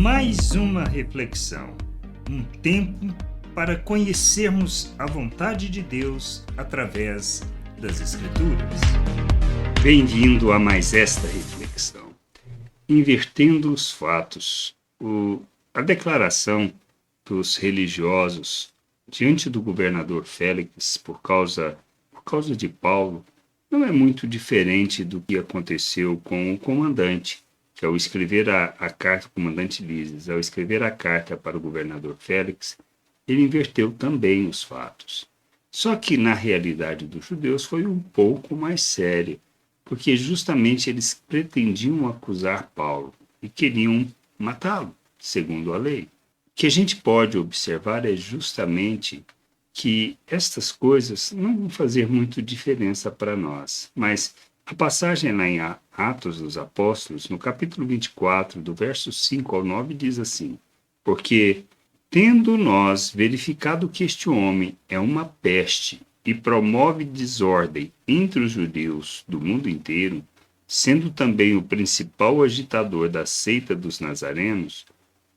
mais uma reflexão, um tempo para conhecermos a vontade de Deus através das Escrituras. Bem-vindo a mais esta reflexão. Invertendo os fatos, a declaração dos religiosos diante do governador Félix por causa de Paulo não é muito diferente do que aconteceu com o comandante, que ao escrever a carta, o comandante Lísias, ao escrever a carta para o governador Félix, ele inverteu também os fatos. Só que na realidade dos judeus foi um pouco mais sério, porque justamente eles pretendiam acusar Paulo e queriam matá-lo, segundo a lei. O que a gente pode observar é justamente que estas coisas não vão fazer muito diferença para nós, mas a passagem lá em Atos dos Apóstolos, no capítulo 24, do verso 5 ao 9, diz assim: porque, tendo nós verificado que este homem é uma peste e promove desordem entre os judeus do mundo inteiro, sendo também o principal agitador da seita dos nazarenos,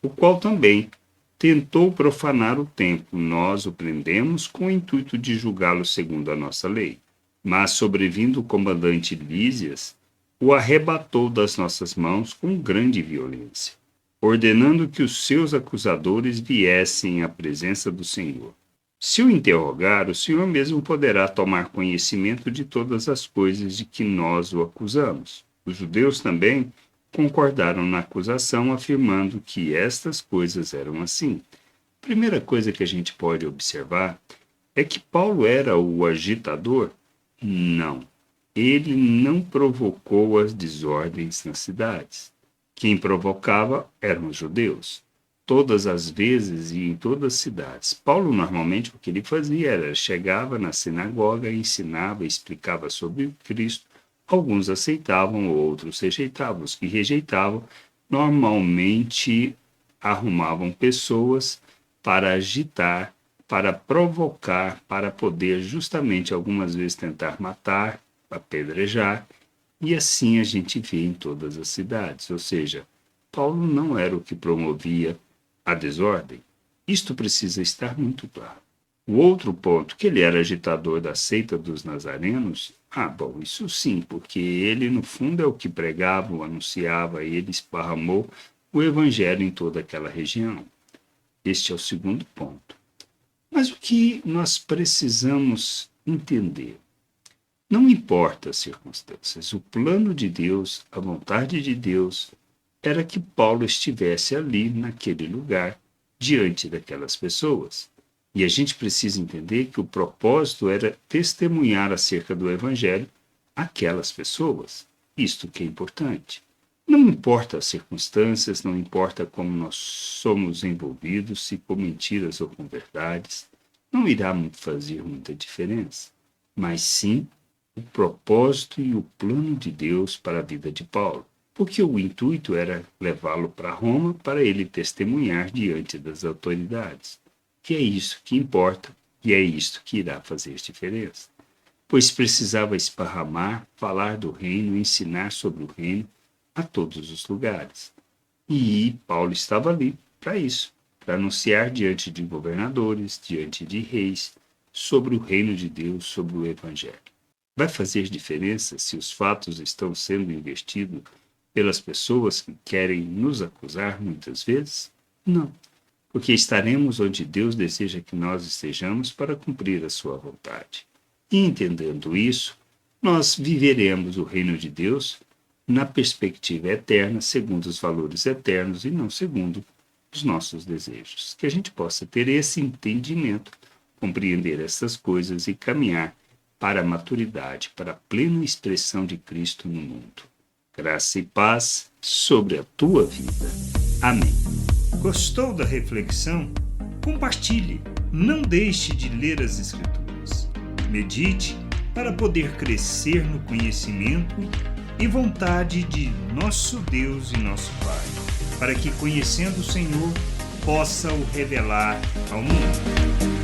o qual também tentou profanar o templo, nós o prendemos com o intuito de julgá-lo segundo a nossa lei. Mas, sobrevindo o comandante Lísias, o arrebatou das nossas mãos com grande violência, ordenando que os seus acusadores viessem à presença do Senhor. Se o interrogar, o Senhor mesmo poderá tomar conhecimento de todas as coisas de que nós o acusamos. Os judeus também concordaram na acusação, afirmando que estas coisas eram assim. A primeira coisa que a gente pode observar é que Paulo era o agitador. Não, ele não provocou as desordens nas cidades. Quem provocava eram os judeus. Todas as vezes e em todas as cidades. Paulo, normalmente, o que ele fazia era chegava na sinagoga, ensinava, explicava sobre Cristo. Alguns aceitavam, outros rejeitavam. Os que rejeitavam, normalmente arrumavam pessoas para agitar, para provocar, para poder justamente algumas vezes tentar matar, apedrejar, e assim a gente vê em todas as cidades. Ou seja, Paulo não era o que promovia a desordem. Isto precisa estar muito claro. O outro ponto, que ele era agitador da seita dos nazarenos, bom, isso sim, porque ele no fundo é o que pregava, anunciava, e ele esparramou o evangelho em toda aquela região. Este é o segundo ponto. Mas o que nós precisamos entender? Não importa as circunstâncias, o plano de Deus, a vontade de Deus, era que Paulo estivesse ali, naquele lugar, diante daquelas pessoas. E a gente precisa entender que o propósito era testemunhar acerca do Evangelho àquelas pessoas. Isto que é importante. Não importa as circunstâncias, não importa como nós somos envolvidos, se com mentiras ou com verdades, não irá fazer muita diferença. Mas sim o propósito e o plano de Deus para a vida de Paulo. Porque o intuito era levá-lo para Roma para ele testemunhar diante das autoridades. Que é isso que importa e é isto que irá fazer diferença. Pois precisava esparramar, falar do reino, ensinar sobre o reino a todos os lugares. E Paulo estava ali para isso, para anunciar diante de governadores, diante de reis, sobre o reino de Deus, sobre o Evangelho. Vai fazer diferença se os fatos estão sendo investidos pelas pessoas que querem nos acusar muitas vezes? Não, porque estaremos onde Deus deseja que nós estejamos para cumprir a sua vontade. E entendendo isso, nós viveremos o reino de Deus na perspectiva eterna, segundo os valores eternos e não segundo os nossos desejos. Que a gente possa ter esse entendimento, compreender essas coisas e caminhar para a maturidade, para a plena expressão de Cristo no mundo. Graça e paz sobre a tua vida. Amém. Gostou da reflexão? Compartilhe. Não deixe de ler as Escrituras. Medite para poder crescer no conhecimento e vontade de nosso Deus e nosso Pai, para que, conhecendo o Senhor, possa o revelar ao mundo.